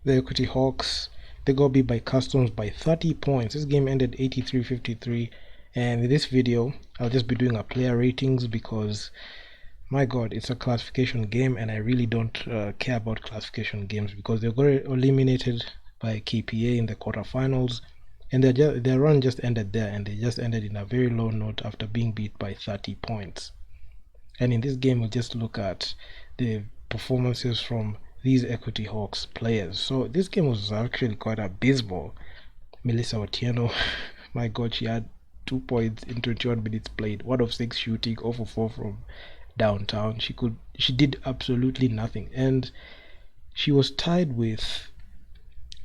The Equity Hawks, they got beat by Customs by 30 points. This game ended 83-53. And in this video, I'll just be doing a player ratings because, my god, it's a classification game and I really don't care about classification games because they got eliminated by KPA in the quarterfinals, and their run just ended there, and they just ended in a very low note after being beat by 30 points. And in this game, we'll just look at the performances from these Equity Hawks players. So this game was actually quite abysmal. Melissa Otieno, my god, she had 2 points in 21 minutes played, 1 of 6 shooting, 0 for 4 from downtown. She did absolutely nothing, and she was tied with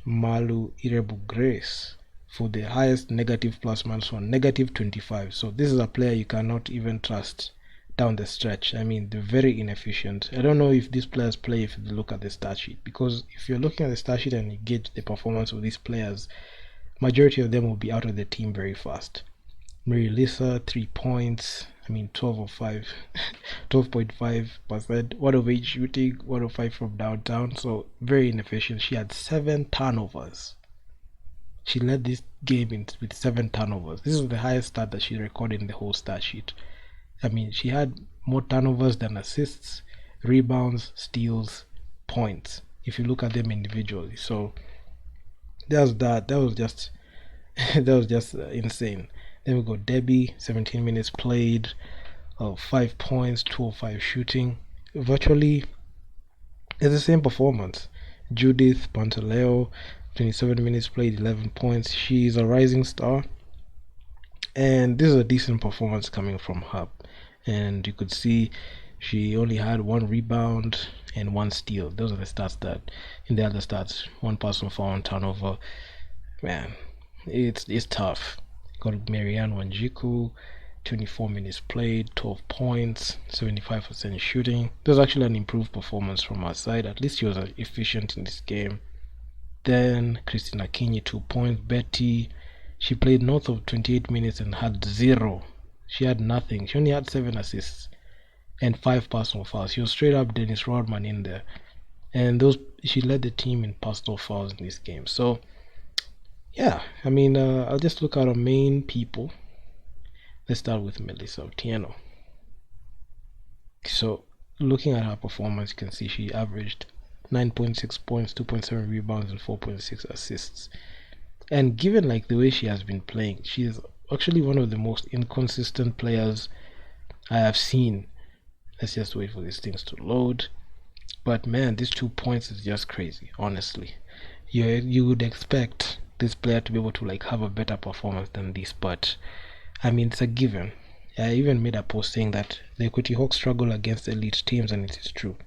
Malu Irebu Grace for the highest negative plus minus one, -25. So this is a player you cannot even trust down the stretch. I mean, they're very inefficient. I don't know if these players play if you look at the stat sheet, because if you're looking at the stat sheet and you gauge the performance of these players, majority of them will be out of the team very fast. Mary Lisa, 3 points. I mean, 12 of 5, 12.5%, 1 of 8 shooting, 1 of 5 from downtown. So very inefficient. She had 7 turnovers. She led this game with 7 turnovers. This is the highest stat that she recorded in the whole stat sheet. I mean, she had more turnovers than assists, rebounds, steals, points, if you look at them individually. So that was just that was just insane. Then we got Debbie, 17 minutes played, 5 points, 2 of 5 shooting. Virtually it's the same performance. Judith Pantaleo, 27 minutes played, 11 points. She's a rising star, and this is a decent performance coming from her. And you could see she only had 1 rebound and 1 steal. Those are the stats that in the other stats, 1 personal foul, 1 turnover. Man, it's tough. Got Marianne Wanjiku, 24 minutes played, 12 points, 75% shooting. There's actually an improved performance from her side. At least she was efficient in this game. Then Christina Kenyan, 2 points. Betty, she played north of 28 minutes and had 0. She had nothing. She only had 7 assists and 5 personal fouls. She was straight up Dennis Rodman in there. And she led the team in personal fouls in this game. So yeah, I mean, I'll just look at our main people. Let's start with Melissa Otieno. So looking at her performance, you can see she averaged 9.6 points, 2.7 rebounds, and 4.6 assists. And given like the way she has been playing, she is actually one of the most inconsistent players I have seen. Let's just wait for these things to load. But man, these 2 points is just crazy, honestly. You would expect this player to be able to like have a better performance than this, but I mean, it's a given. I even made a post saying that the Equity Hawks struggle against elite teams, and it is true.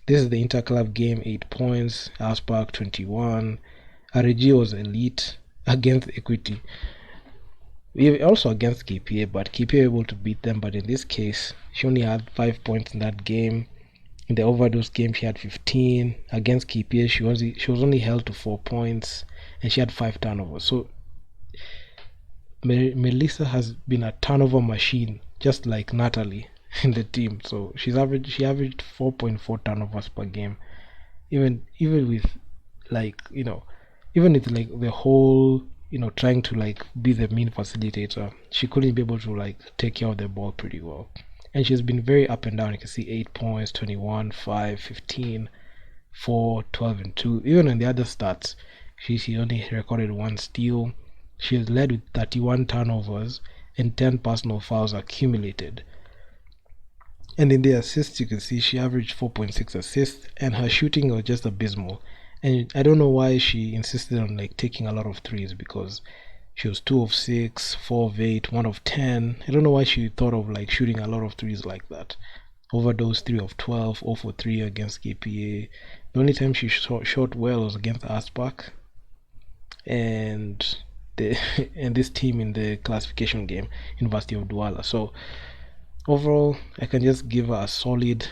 This is the interclub game, 8 points, Aspark 21. RG was elite against Equity. Also against KPA, but KPA able to beat them. But in this case, she only had 5 points in that game. In the overdose game, she had 15. Against KPA, she was only held to 4 points, and she had 5 turnovers. So Melissa has been a turnover machine, just like Natalie in the team. So she averaged 4.4 turnovers per game. Even with like even with like the whole trying to like be the main facilitator, she couldn't be able to like take care of the ball pretty well. And she's been very up and down. You can see 8 points, 21, 5, 15, 4, 12, and 2. Even in the other stats, she only recorded 1 steal. She has led with 31 turnovers and 10 personal fouls accumulated. And in the assists, you can see she averaged 4.6 assists, and her shooting was just abysmal. And I don't know why she insisted on like taking a lot of threes, because she was 2 of 6, 4 of 8, 1 of 10. I don't know why she thought of like shooting a lot of threes like that. Overdose 3 of 12, 0 for 3 against KPA. The only time she shot well was against Aspak and this team in the classification game, University of Douala. So overall, I can just give her a solid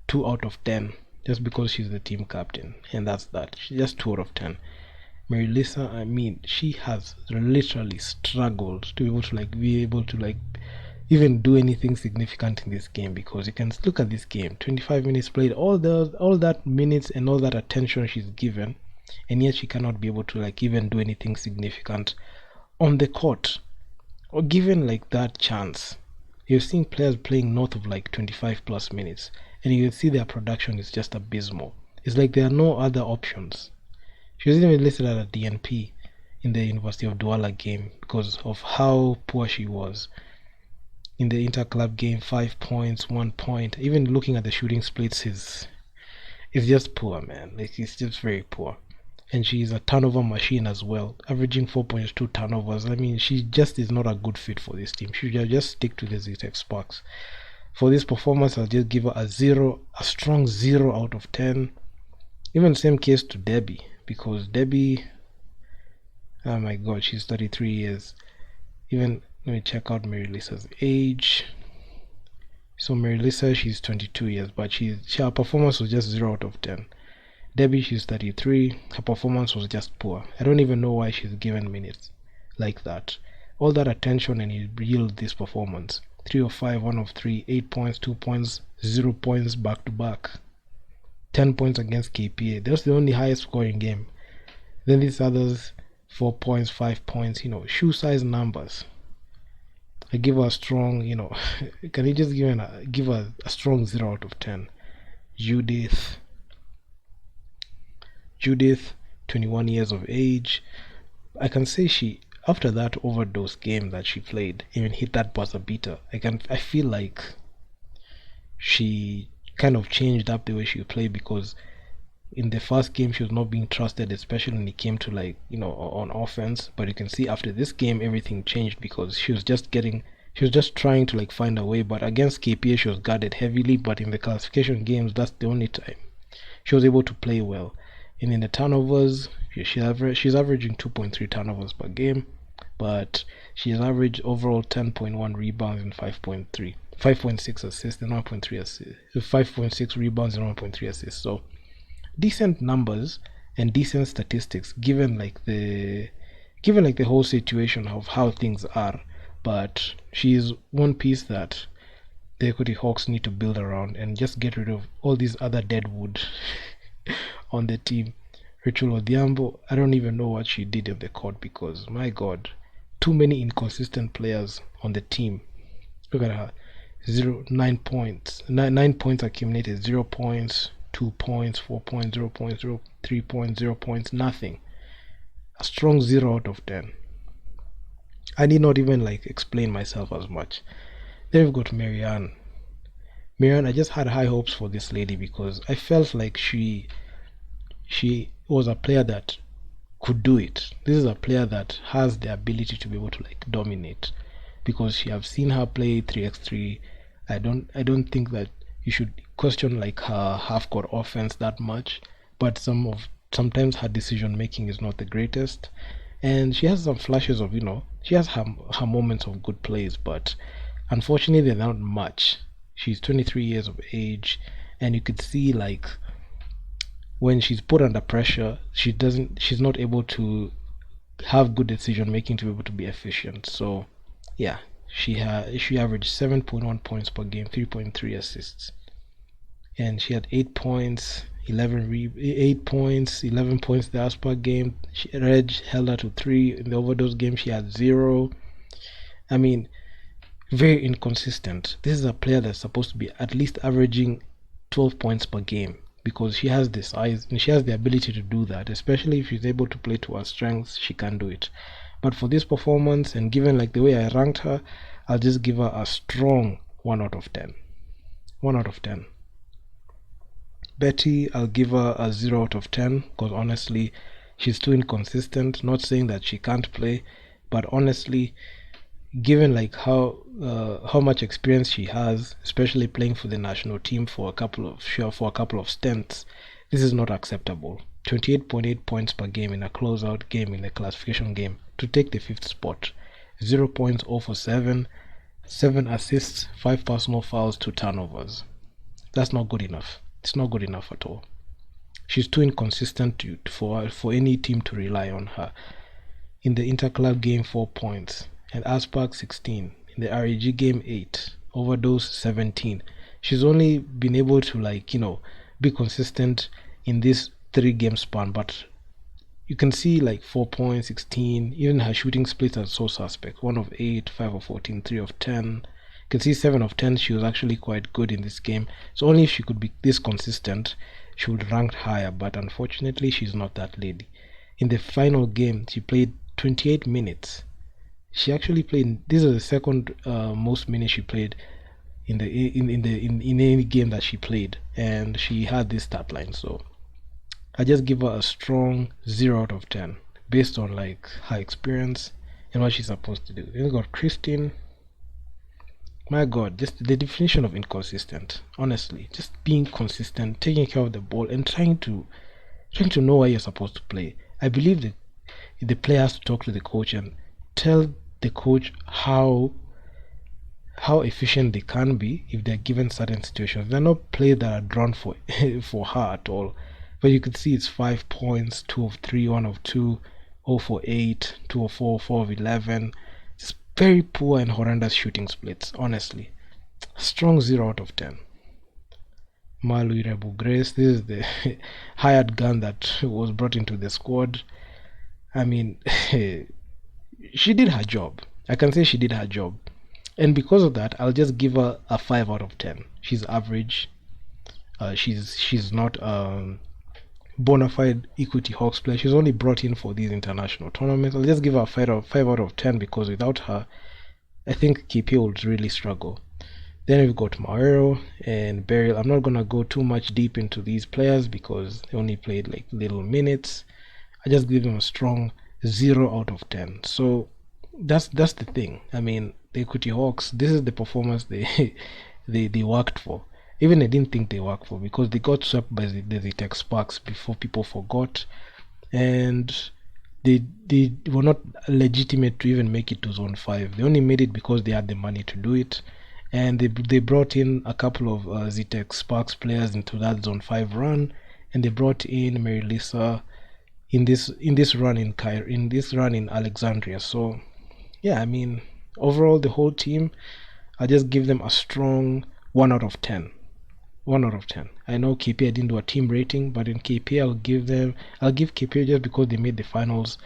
2 out of 10, just because she's the team captain, and that's that. She's just 2 out of 10. Mary Lisa, I mean, she has literally struggled to be able to even do anything significant in this game, because you can look at this game, 25 minutes played, all that minutes and all that attention she's given, and yet she cannot be able to like even do anything significant on the court or given like that chance. You're seeing players playing north of like 25 plus minutes, and you can see their production is just abysmal. It's like there are no other options. She was even listed as a DNP in the University of Douala game because of how poor she was. In the interclub game, 5 points, 1 point. Even looking at the shooting splits, it's just poor, man. Like, it's just very poor. And she's a turnover machine as well, averaging 4.2 turnovers. I mean, she just is not a good fit for this team. She should just stick to the ZTEC Sparks. For this performance, I'll just give her a strong 0 out of 10. Even same case to Debbie, because Debbie, oh my god, she's 33 years. Even, let me check out Mary Lisa's age. So Mary Lisa, she's 22 years, but her performance was just 0 out of 10. Debbie, she's 33. Her performance was just poor. I don't even know why she's given minutes like that. All that attention and you yield this performance. 3 of 5, 1 of 3, 8 points, 2 points, 0 points back to back. 10 points against KPA. That's the only highest scoring game. Then these others, 4 points, 5 points, shoe size numbers. I give her a strong, can you just give her a strong 0 out of 10. Judith, 21 years of age. I can say she, after that overdose game that she played, even hit that buzzer beater, I feel like she kind of changed up the way she played, because in the first game she was not being trusted, especially when it came to on offense. But you can see after this game everything changed, because she was just trying to find a way. But against KPA she was guarded heavily, but in the classification games that's the only time she was able to play well. And in the turnovers, she's averaging 2.3 turnovers per game, but she has averaged overall 10.1 rebounds and 5.6 assists and 1.3 assists, 5.6 rebounds and 1.3 assists. So decent numbers and decent statistics given the whole situation of how things are. But she is one piece that the Equity Hawks need to build around and just get rid of all these other deadwood on the team. Rachel Odhiambo, I don't even know what she did on the court, because my god, too many inconsistent players on the team. Look at her. 9 points. 9 points accumulated. 0 points, 2 points, 4 points, 0 points, 3 points, 0 points, nothing. A strong 0 out of 10. I need not even explain myself as much. Then we've got Marianne. I just had high hopes for this lady, because I felt like she was a player that could do it. This is a player that has the ability to be able to dominate, because you have seen her play 3x3. I don't think that you should question her half-court offense that much, but sometimes her decision making is not the greatest, and she has some flashes of she has her moments of good plays, but unfortunately they're not much. She's 23 years of age, and you could see when she's put under pressure, she's not able to have good decision making to be able to be efficient. So yeah, she averaged 7.1 points per game, 3.3 assists, and she had 8 points, 11 points the Aspa game. Reg held her to 3. In the overdose game she had 0. I mean, very inconsistent. This is a player that's supposed to be at least averaging 12 points per game, because she has the size and she has the ability to do that. Especially if she's able to play to her strengths, she can do it. But for this performance, and given the way I ranked her, I'll just give her a strong 1 out of 10. 1 out of 10. Betty, I'll give her a 0 out of 10, because honestly she's too inconsistent. Not saying that she can't play, but honestly, given how much experience she has, especially playing for the national team for a couple of stints, this is not acceptable. 28.8 points per game in a closeout game in the classification game to take the 5th spot. 0 points, 0 for 7, 7 assists, 5 personal fouls, 2 turnovers. That's not good enough. It's not good enough at all. She's too inconsistent for any team to rely on her. In the interclub game, 4 points. And Aspark 16. In the REG game, 8. Overdose 17. She's only been able to be consistent in this 3 game span, but you can see like 4 points, 16. Even her shooting splits are so suspect. 1 of 8, 5 of 14, 3 of 10. You can see 7 of 10. She was actually quite good in this game. So only if she could be this consistent, she would rank higher. But unfortunately, she's not that lady. In the final game, she played 28 minutes. She actually played. This is the second most minutes she played in any game that she played, and she had this stat line. So I just give her a strong 0 out of 10 based on like her experience and what she's supposed to do. Then we got Christine. My God, just the definition of inconsistent. Honestly, just being consistent, taking care of the ball, and trying to know where you're supposed to play. I believe that the player has to talk to the coach and tell the coach how efficient they can be if they're given certain situations. They're not plays that are drawn for for her at all. But you could see it's 5 points, 2 of 3, 1 of 2, 0 for 8, 2 of 4, 4 of 11. It's very poor and horrendous shooting splits, honestly. Strong 0 out of 10. Malu Irebu Grace, this is the hired gun that was brought into the squad. I mean, she did her job. I can say she did her job. And because of that, I'll just give her a 5 out of 10. She's average. She's not bona fide Equity Hawks player. She's only brought in for these international tournaments. I'll just give her a 5 out of 10 because without her, I think KP would really struggle. Then we've got Mauro and Beryl. I'm not gonna go too much deep into these players because they only played like little minutes. I just give them a strong 0 out of 10. So that's the thing. I mean, the Equity Hawks, this is the performance they they worked for. Even I didn't think they worked for because they got swept by the Tech Sparks before people forgot, and they were not legitimate to even make it to Zone 5. They only made it because they had the money to do it, and they brought in a couple of ZTech Sparks players into that Zone 5 run, and they brought in Mary Lisa in this run in Alexandria. So yeah, I mean, overall the whole team, I just give them a strong 1 out of 10. 1 out of 10. I know KP, I didn't do a team rating, but in KP I'll give KP just because they made the finals.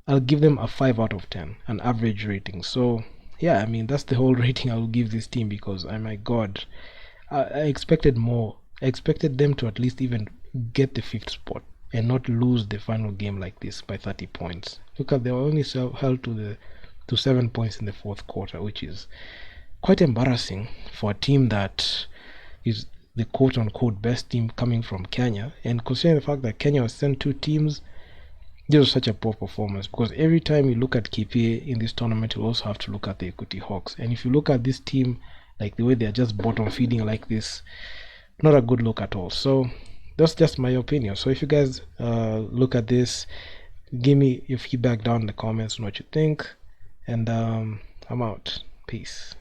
I'll give them a 5 out of 10, an average rating. So yeah, I mean, that's the whole rating I'll give this team because oh my God, I expected more. I expected them to at least even get the 5th spot and not lose the final game like this by 30 points. Look at, they were only held to 7 points in the 4th quarter, which is quite embarrassing for a team that is the quote-unquote best team coming from Kenya. And considering the fact that Kenya was sent 2 teams, this was such a poor performance because every time you look at KPA in this tournament, you also have to look at the Equity Hawks. And if you look at this team, like the way they're just bottom feeding like this, not a good look at all. So that's just my opinion. So if you guys look at this, give me your feedback down in the comments on what you think. And I'm out. Peace.